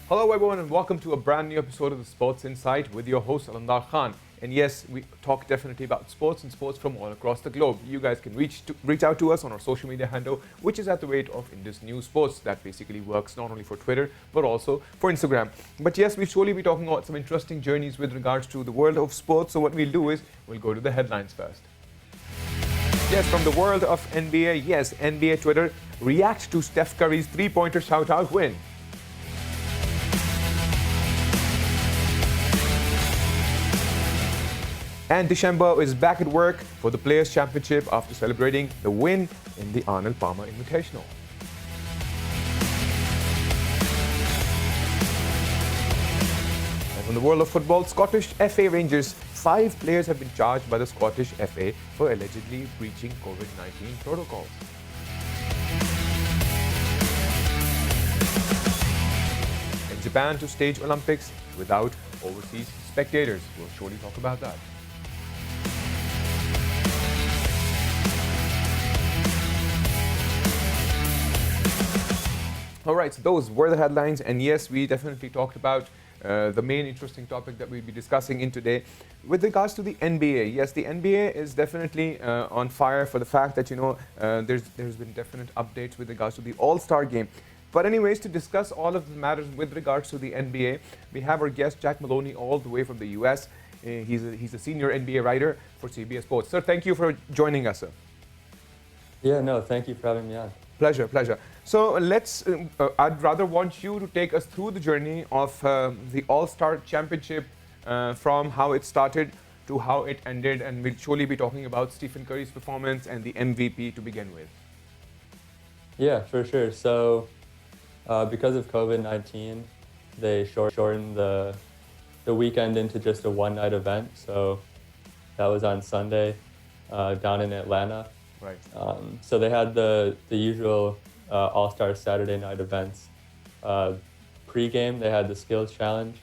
Hello everyone and welcome to a brand new episode of the Sports Insight with your host Alandar Khan. And yes, we talk definitely about sports and sports from all across the globe. You guys can reach out to us on our social media handle, which is at the rate of Indus News Sports. That basically works not only for Twitter, but also for Instagram. But yes, we'll surely be talking about some interesting journeys with regards to the world of sports. So what we'll do is, we'll go to the headlines first. Yes, from the world of NBA, yes, NBA Twitter react to Steph Curry's three-pointer shout-out win. And December is back at work for the Players' Championship after celebrating the win in the Arnold Palmer Invitational. And from the world of football, Scottish FA Rangers, 5 players have been charged by the Scottish FA for allegedly breaching COVID-19 protocols. And Japan to stage Olympics without overseas spectators. We'll surely talk about that. All right, so those were the headlines, and yes, we definitely talked about the main interesting topic that we'll be discussing in today. With regards to the NBA, yes, the NBA is definitely on fire for the fact that, there's been definite updates with regards to the AllStar Game. But anyways, to discuss all of the matters with regards to the NBA, we have our guest, Jack Maloney, all the way from the US. He's a senior NBA writer for CBS Sports. Sir, thank you for joining us, sir. Yeah, no, thank you for having me on. Pleasure, pleasure. So I'd rather want you to take us through the journey of the All-Star Championship from how it started to how it ended, and we'll surely be talking about Stephen Curry's performance and the MVP to begin with. Yeah, for sure. So because of COVID-19, they shortened the weekend into just a one-night event. So that was on Sunday down in Atlanta. Right. So they had the usual All-Star Saturday night events. Pre-game, they had the skills challenge,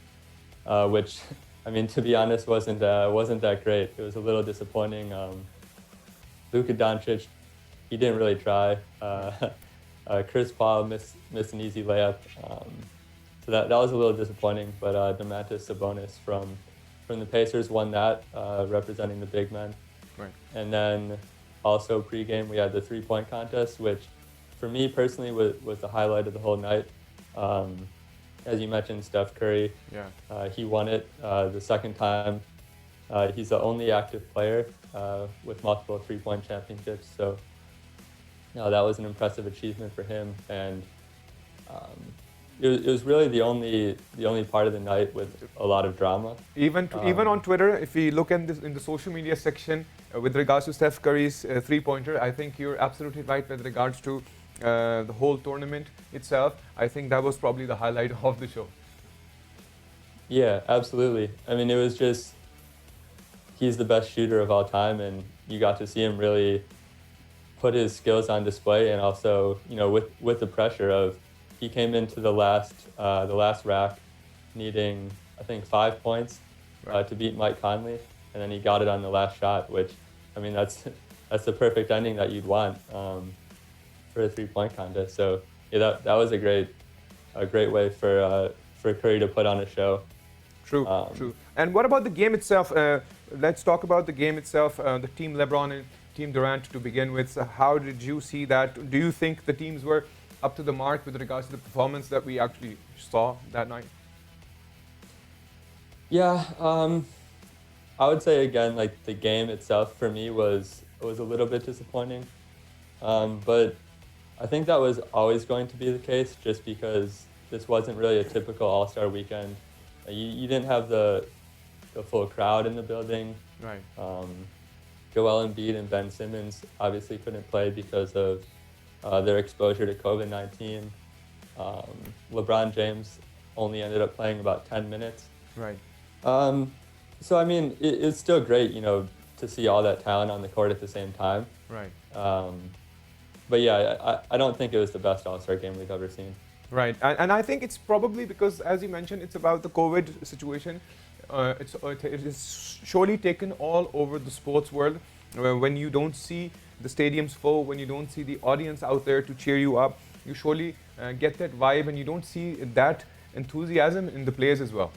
which, I mean, to be honest, wasn't that great. It was a little disappointing. Luka Doncic, he didn't really try. Chris Paul missed an easy layup. So that was a little disappointing. But Domantas Sabonis from the Pacers won that, representing the big men. Right. And then also pre-game, we had the three-point contest, which for me personally was the highlight of the whole night. As you mentioned, Steph Curry, he won it the second time. He's the only active player with multiple three-point championships. So that was an impressive achievement for him. And it was really the only part of the night with a lot of drama. Even on Twitter, if we look in the social media section with regards to Steph Curry's three-pointer, I think you're absolutely right with regards to the whole tournament itself. I think that was probably the highlight of the show. Yeah, absolutely. I mean, it was just, he's the best shooter of all time, and you got to see him really put his skills on display, and also, with the pressure of, he came into the last rack needing, I think, 5 points to beat Mike Conley, and then he got it on the last shot, which, I mean, that's the perfect ending that you'd want for a three-point contest. So yeah, that was a great way for Curry to put on a show. True, true. And what about the game itself? Let's talk about the game itself. The Team LeBron and Team Durant to begin with. So how did you see that? Do you think the teams were up to the mark with regards to the performance that we actually saw that night? Yeah, I would say again, like the game itself for me was a little bit disappointing, but I think that was always going to be the case just because this wasn't really a typical All-Star weekend. You didn't have the full crowd in the building. Right. Joel Embiid and Ben Simmons obviously couldn't play because of their exposure to COVID-19. LeBron James only ended up playing about 10 minutes. Right. So, I mean, it's still great, to see all that talent on the court at the same time. Right. But yeah, I don't think it was the best All-Star game we've ever seen. Right. And I think it's probably because, as you mentioned, it's about the COVID situation. It is surely taken all over the sports world. When you don't see the stadiums full, when you don't see the audience out there to cheer you up, you surely get that vibe, and you don't see that enthusiasm in the players as well.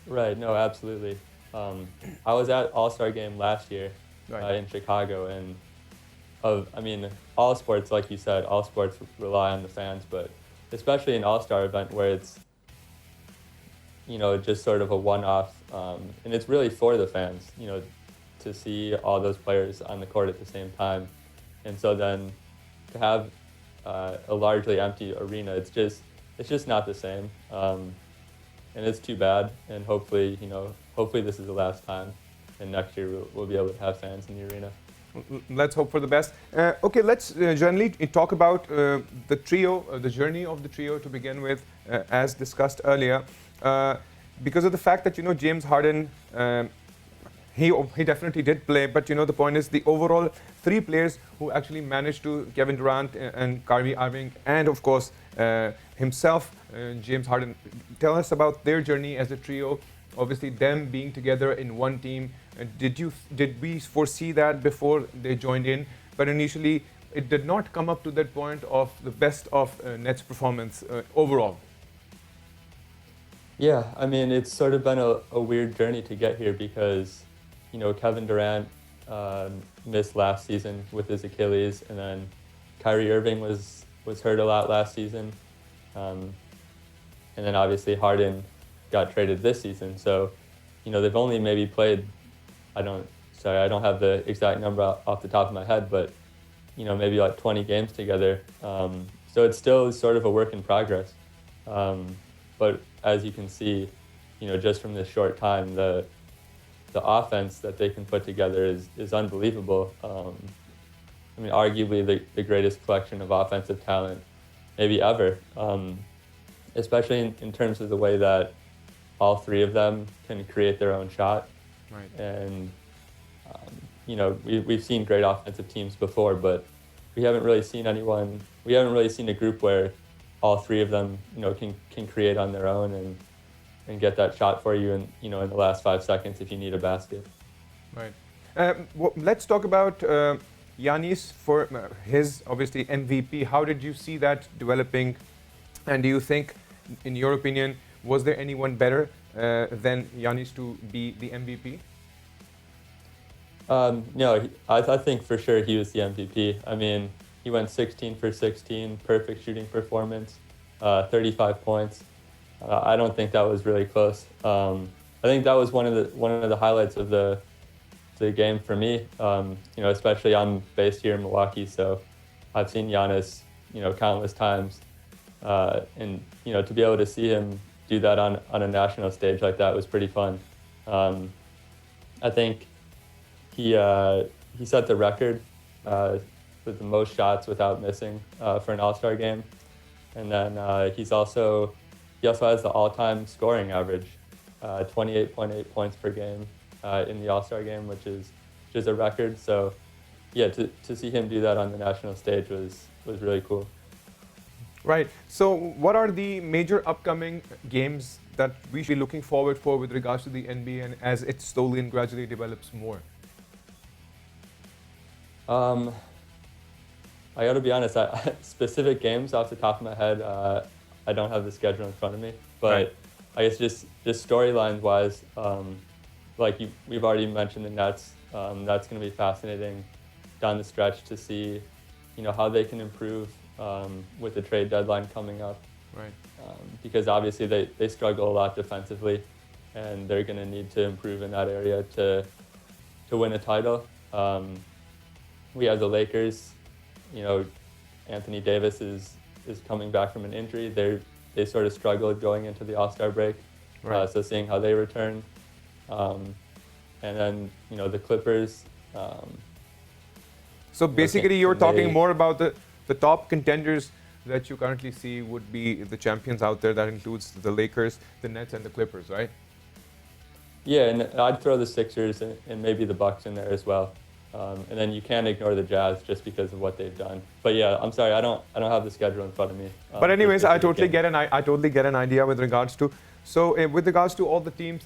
Right. No, absolutely. I was at AllStar Game last year in Chicago, and I mean, all sports, like you said, all sports rely on the fans, but especially an all-star event where it's, just sort of a one-off, and it's really for the fans, to see all those players on the court at the same time. And so then to have a largely empty arena, it's just not the same. And it's too bad. And hopefully this is the last time, and next year we'll be able to have fans in the arena. Let's hope for the best. Okay, let's generally talk about the trio, the journey of the trio to begin with, as discussed earlier. Because of the fact that, James Harden, he definitely did play, but, the point is the overall three players who actually managed to, Kevin Durant and Kyrie Irving, and of course himself, James Harden. Tell us about their journey as a trio. Obviously, them being together in one team. Did we foresee that before they joined in? But initially, it did not come up to that point of the best of Nets' performance overall. Yeah, I mean, it's sort of been a weird journey to get here because, Kevin Durant missed last season with his Achilles, and then Kyrie Irving was hurt a lot last season, and then obviously Harden got traded this season. So, they've only maybe played, I don't have the exact number off the top of my head, but, maybe like 20 games together. So it's still sort of a work in progress. But as you can see, just from this short time, the offense that they can put together is unbelievable. I mean, arguably the greatest collection of offensive talent maybe ever, especially in terms of the way that all three of them can create their own shot. Right. And, we've seen great offensive teams before, but we haven't really seen a group where all three of them, can create on their own and get that shot for you in the last 5 seconds if you need a basket. Right. Let's talk about Giannis for his, obviously, MVP. How did you see that developing? And do you think, in your opinion, was there anyone better than Giannis to be the MVP? No, I think for sure he was the MVP. I mean, he went 16 for 16, perfect shooting performance, 35 points. I don't think that was really close. I think that was one of the highlights of the game for me. Especially I'm based here in Milwaukee, so I've seen Giannis, countless times, and to be able to see him do that on a national stage like that was pretty fun. I think he set the record with the most shots without missing for an All-Star game, and then he also has the all-time scoring average, 28.8 points per game in the All-Star game, which is a record. So yeah, to see him do that on the national stage was really cool. Right. So what are the major upcoming games that we should be looking forward for with regards to the NBA and as it slowly and gradually develops more? I got to be honest, specific games off the top of my head, I don't have the schedule in front of me. But right. I guess just storyline-wise, we've already mentioned the Nets. That's going to be fascinating down the stretch to see, how they can improve with the trade deadline coming up. Right. Because obviously they struggle a lot defensively, and they're going to need to improve in that area to win a title. We have the Lakers. Anthony Davis is coming back from an injury. They sort of struggled going into the All-Star break. Right. So seeing how they return. And then, the Clippers. So basically you're talking more about the top contenders that you currently see would be the champions out there. That includes the Lakers, the Nets, and the Clippers, right? Yeah, and I'd throw the Sixers and maybe the Bucks in there as well. And then you can't ignore the Jazz just because of what they've done. But yeah, I'm sorry, I don't have the schedule in front of me. But anyways, I totally get an idea with regards to. So with regards to all the teams,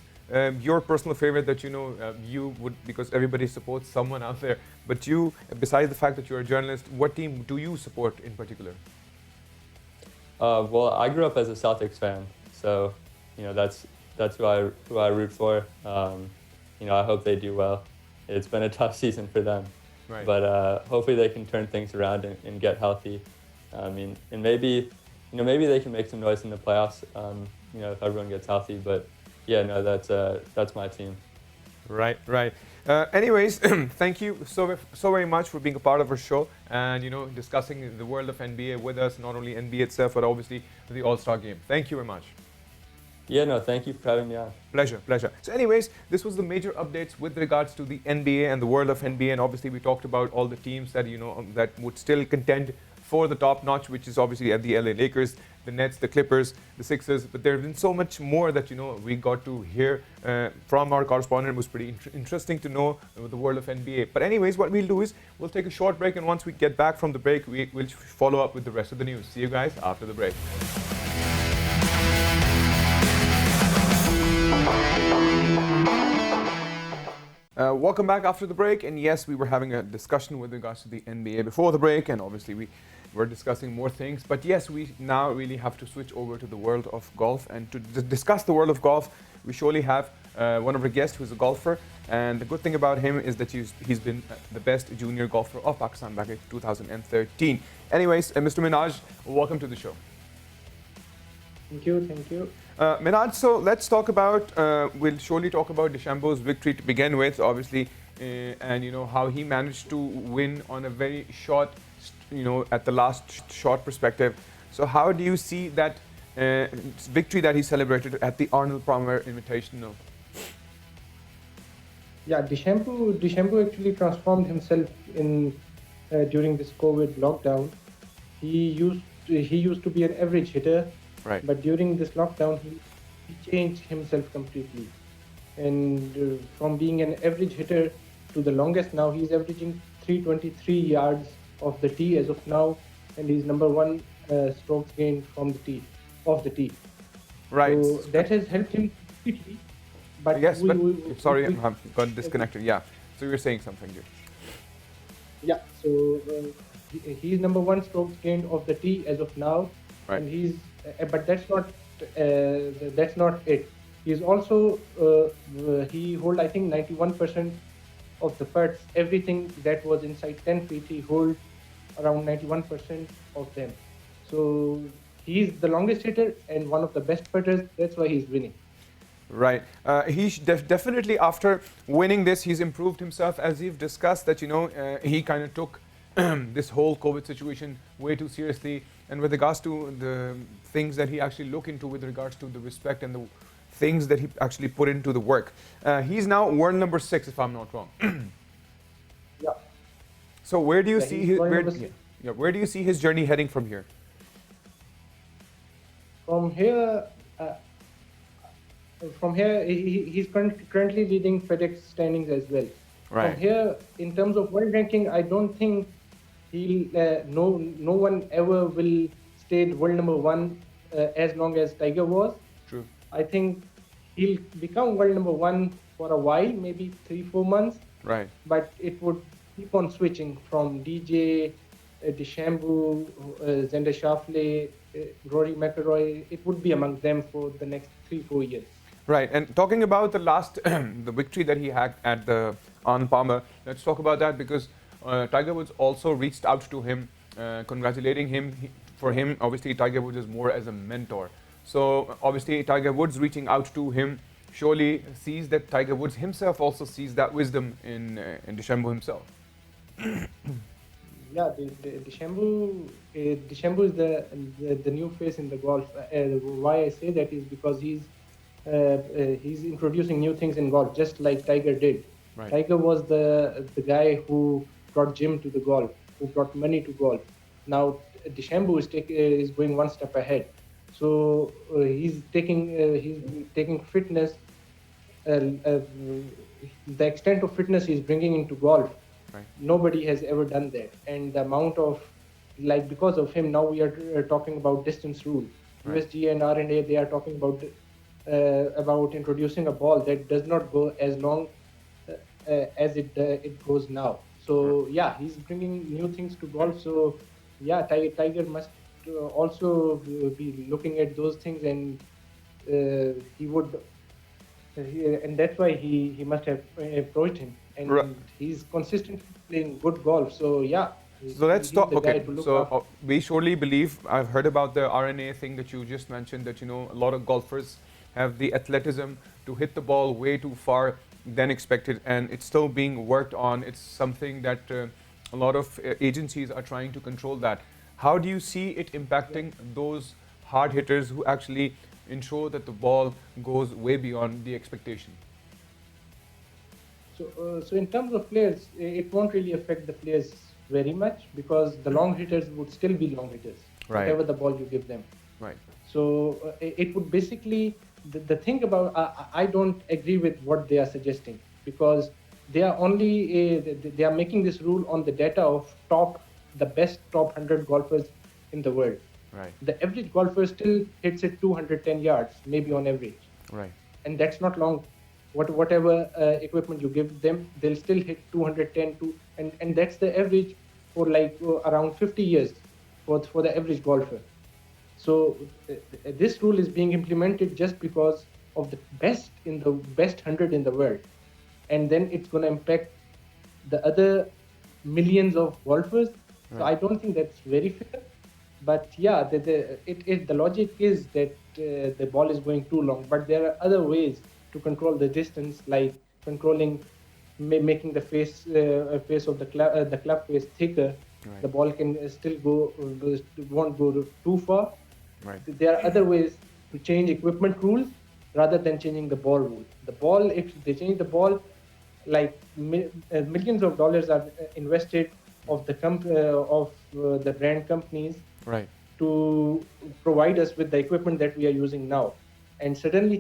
your personal favorite that you would, because everybody supports someone out there, but you, besides the fact that you're a journalist, what team do you support in particular? Well, I grew up as a Celtics fan, so that's who I root for. I hope they do well. It's been a tough season for them, Right. but hopefully they can turn things around and get healthy. And maybe they can make some noise in the playoffs. If everyone gets healthy. But yeah, no, that's my team. Right, right. Anyways, thank you so very much for being a part of our show and discussing the world of NBA with us, not only NBA itself, but obviously the AllStar Game. Thank you very much. Yeah, no, thank you for having me on. Pleasure, pleasure. So anyways, this was the major updates with regards to the NBA and the world of NBA, and obviously we talked about all the teams that that would still contend for the top notch, which is obviously at the LA Lakers, the Nets, the Clippers, the Sixers. But there have been so much more that we got to hear from our correspondent. It was pretty interesting to know the world of NBA. But anyways, what we'll do is we'll take a short break, and once we get back from the break, we'll follow up with the rest of the news. See you guys after the break. Welcome back after the break, and yes, we were having a discussion with regards to the NBA before the break, and obviously we were discussing more things. But yes, we now really have to switch over to the world of golf, and to discuss the world of golf, we surely have one of our guests who's a golfer, and the good thing about him is that he's been the best junior golfer of Pakistan back in 2013. Anyways, Mr. Minaj, welcome to the show. Thank you, thank you. Minaj, so let's talk about, we'll surely talk about DeChambeau's victory to begin with, obviously, and how he managed to win on a very short, at the last short perspective. So how do you see that victory that he celebrated at the Arnold Palmer Invitational? Yeah, DeChambeau actually transformed himself in during this COVID lockdown. He used to be an average hitter. Right. But during this lockdown, he changed himself completely. And from being an average hitter to the longest now, he's averaging 323 yards off the tee as of now, and he's number one strokes gained from the tee, off the tee. Right. So that has helped him completely. But yes, sorry, I got disconnected. Yeah. So you were saying something here. Yeah. So he's number one strokes gained off the tee as of now, right. And but that's not it. He's also he hold I think 91% of the putts. Everything that was inside 10 feet, he hold around 91% of them. So he's the longest hitter and one of the best putters. That's why he's winning. Right. He definitely, after winning this, he's improved himself, as you've discussed, that he kind of took this whole COVID situation way too seriously. And with regards to the things that he actually looked into with regards to the respect and the things that he actually put into the work. He's now world number 6, if I'm not wrong. Yeah. So where do you see where do you see his journey heading from here? From here, he's currently leading FedEx standings as well. Right. From here, in terms of world ranking, I don't think he'll no one ever will stay world number one as long as Tiger was. True. I think he'll become world number one for a while, maybe 3-4 months. Right. But it would keep on switching from DJ, DeChambeau, Xander Schauffele, Rory McIlroy. It would be among them for the next 3-4 years. Right. And talking about the last the victory that he had at the Arnold Palmer, let's talk about that because Tiger Woods also reached out to him, congratulating him. For him, obviously, Tiger Woods is more as a mentor. So, obviously, Tiger Woods reaching out to him surely sees that Tiger Woods himself also sees that wisdom in DeChambeau himself. Yeah, DeChambeau is the new face in the golf. Why I say that is because he's introducing new things in golf, just like Tiger did. Right. Tiger was the guy who brought gym to the golf, who brought money to golf. Now DeChambeau is going one step ahead. So he's taking fitness, the extent of fitness he's bringing into golf. Right. Nobody has ever done that, and the amount of because of him now we are talking about distance rule. Right. USGA and R&A, they are talking about introducing a ball that does not go as long as it goes now. So yeah, he's bringing new things to golf. So yeah, Tiger must also be looking at those things, and he would, and that's why he must have approached him. Right. And he's consistently playing good golf. So yeah, So let's he's talk. the guy Okay, to look so after. we surely believe. I've heard about the RNA thing that you just mentioned. That a lot of golfers have the athleticism to hit the ball way too far than expected, and it's still being worked on. It's something that a lot of agencies are trying to control. That. How do you see it impacting those hard hitters who actually ensure that the ball goes way beyond the expectation? So in terms of players, it won't really affect the players very much because the long hitters would still be long hitters, Right. whatever the ball you give them. Right. So it would basically, the thing about, I don't agree with what they are suggesting because they are only, they are making this rule on the data of the best top 100 golfers in the world. Right. The average golfer still hits it 210 yards, maybe on average. Right. And that's not long. Whatever equipment you give them, they'll still hit 210 and that's the average for like around 50 years for the average golfer. So this rule is being implemented just because of the best 100 in the world, and then it's going to impact the other millions of golfers. Right. So I don't think that's very fair. But yeah, the logic is that the ball is going too long, but there are other ways to control the distance, like controlling, making the face of the club face thicker. Right. The ball can still won't go too far. Right. There are other ways to change equipment rules rather than changing the ball rule. The ball, if they change the ball, like millions of dollars are invested of the brand companies, Right. to provide us with the equipment that we are using now. And suddenly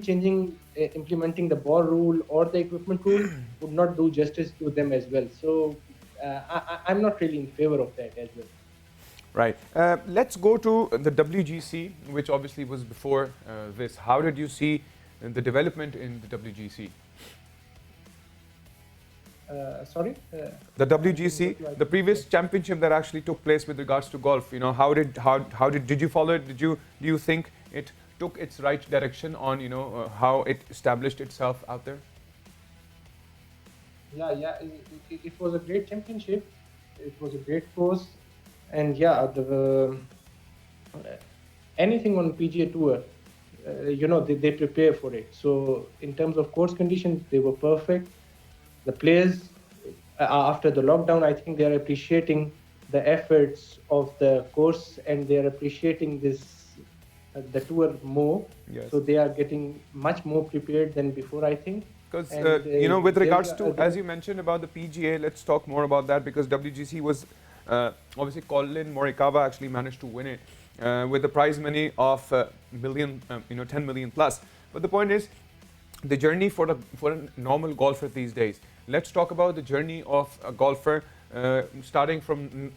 implementing the ball rule or the equipment rule would not do justice to them as well. So I'm not really in favor of that as well. Right. Let's go to the WGC, which obviously was before this. How did you see the development in the WGC? Sorry? The WGC, the previous championship that actually took place with regards to golf. How did you follow it? Do you think it took its right direction on how it established itself out there? Yeah. It was a great championship. It was a great course, and yeah, anything on PGA Tour, they prepare for it. So in terms of course conditions, they were perfect. The players, after the lockdown, I think they are appreciating the efforts of the course, and they are appreciating the tour more. Yes. So they are getting much more prepared than before, I think. Because with regards to, as you mentioned about the PGA, let's talk more about that, because WGC was obviously Colin Morikawa actually managed to win it with the prize money of 10 million plus. But the point is, the journey for a normal golfer these days. Let's talk about the journey of a golfer. Starting from,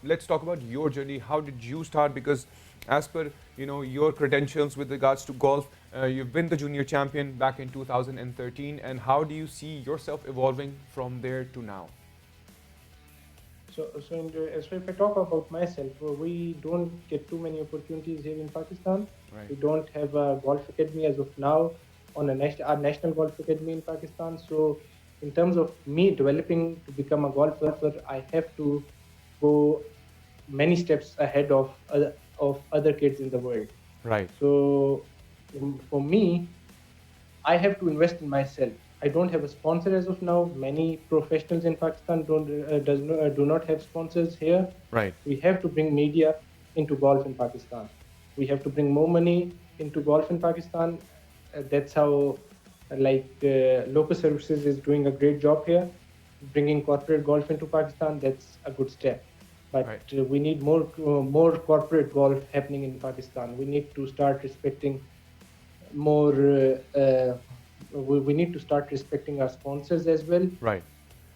let's talk about your journey. How did you start? Because as per your credentials with regards to golf, you've been the junior champion back in 2013. And how do you see yourself evolving from there to now? So if I talk about myself, we don't get too many opportunities here in Pakistan. Right. We don't have a golf academy as of now on our national golf academy in Pakistan. So in terms of me developing to become a golfer, I have to go many steps ahead of other kids in the world. Right. So for me, I have to invest in myself. I don't have a sponsor as of now. Many professionals in Pakistan do not have sponsors here. Right. We have to bring media into golf in Pakistan. We have to bring more money into golf in Pakistan. That's how, Local Services is doing a great job here, bringing corporate golf into Pakistan. That's a good step. But right. We need more corporate golf happening in Pakistan. We need to start respecting more. We need to start respecting our sponsors as well. Right.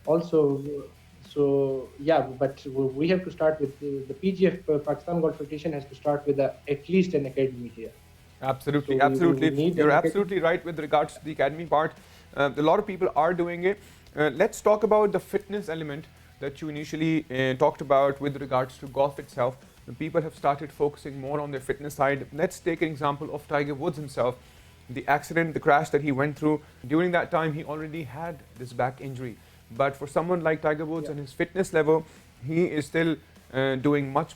Also, but we have to start with the PGF. Pakistan Golf Federation has to start with at least an academy here. Absolutely, So absolutely. You're absolutely right with regards to the academy part. A lot of people are doing it. Let's talk about the fitness element that you initially talked about with regards to golf itself. people have started focusing more on their fitness side. Let's take an example of Tiger Woods himself. The accident, the crash that he went through, during that time he already had this back injury. But for someone like Tiger Woods and his fitness level, he is still doing much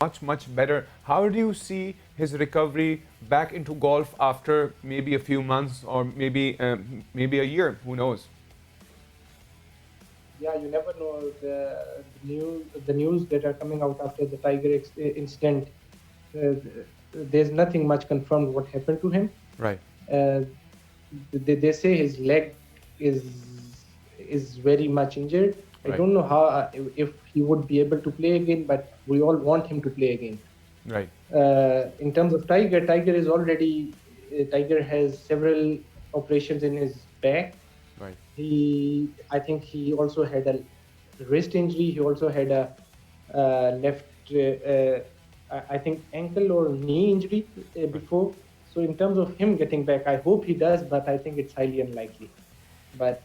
better. How do you see his recovery back into golf after maybe a few months or maybe a year? Who knows? Yeah, you never know. The news that are coming out after the Tiger incident, there's nothing much confirmed what happened to him. Right. They say his leg is very much injured. Right. I don't know how if he would be able to play again, but we all want him to play again. Right. In terms of Tiger is already Tiger has several operations in his back. Right. I think he also had a wrist injury. He also had a left, I think ankle or knee injury before. So in terms of him getting back, I hope he does, but I think it's highly unlikely. But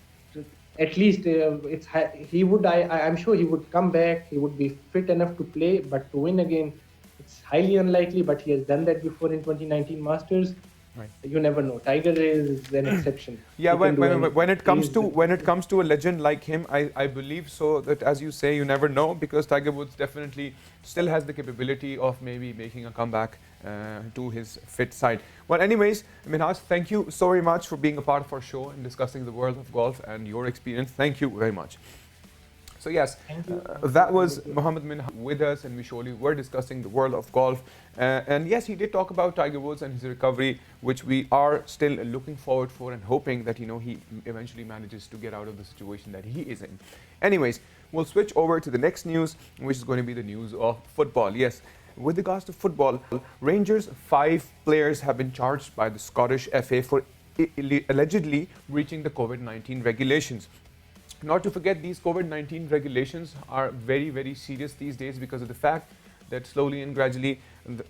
at least he would. I'm sure he would come back. He would be fit enough to play, but to win again, it's highly unlikely. But he has done that before in 2019 Masters. Right. You never know. Tiger is an exception. Yeah, when it comes to a legend like him, I believe so that, as you say, you never know, because Tiger Woods definitely still has the capability of maybe making a comeback to his fit side. Well, anyways, Minhaj, thank you so very much for being a part of our show and discussing the world of golf and your experience. Thank you very much. So yes, that was Mohammed Minhaj with us, and we surely were discussing the world of golf. And yes, he did talk about Tiger Woods and his recovery, which we are still looking forward for and hoping that, he eventually manages to get out of the situation that he is in. Anyways, we'll switch over to the next news, which is going to be the news of football. Yes, with regards to football, Rangers' 5 players have been charged by the Scottish FA for allegedly breaching the COVID-19 regulations. Not to forget, these COVID-19 regulations are very, very serious these days because of the fact that slowly and gradually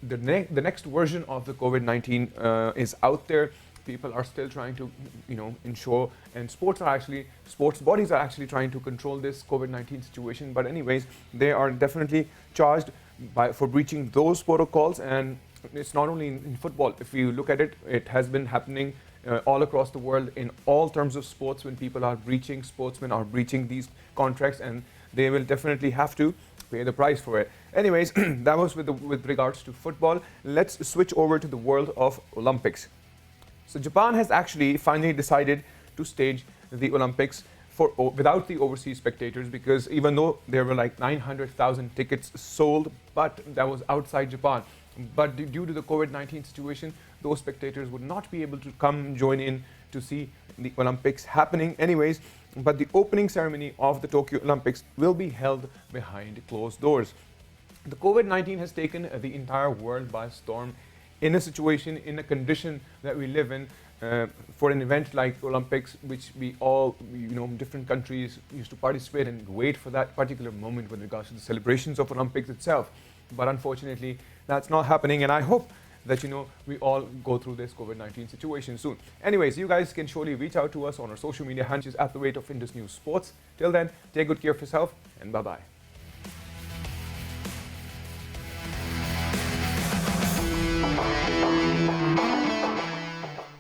the next version of the COVID-19 is out there. People are still trying to, ensure, and sports bodies are actually trying to control this COVID-19 situation. But anyways, they are definitely charged for breaching those protocols, and it's not only in football. If you look at it, it has been happening all across the world in all terms of sports. When sportsmen are breaching these contracts, and they will definitely have to pay the price for it. Anyways, that was with regards to football. Let's switch over to the world of Olympics. So Japan has actually finally decided to stage the Olympics without the overseas spectators, because even though there were like 900,000 tickets sold, but that was outside Japan. But due to the COVID-19 situation, those spectators would not be able to come join in to see the Olympics happening anyways. But the opening ceremony of the Tokyo Olympics will be held behind closed doors. The COVID-19 has taken the entire world by storm in a situation, in a condition that we live in. For an event like Olympics, which we all, different countries used to participate and wait for that particular moment with regards to the celebrations of Olympics itself. But unfortunately, that's not happening, and I hope that, we all go through this COVID-19 situation soon. Anyways, you guys can surely reach out to us on our social media handles at @Indus News Sports. Till then, take good care of yourself, and bye-bye.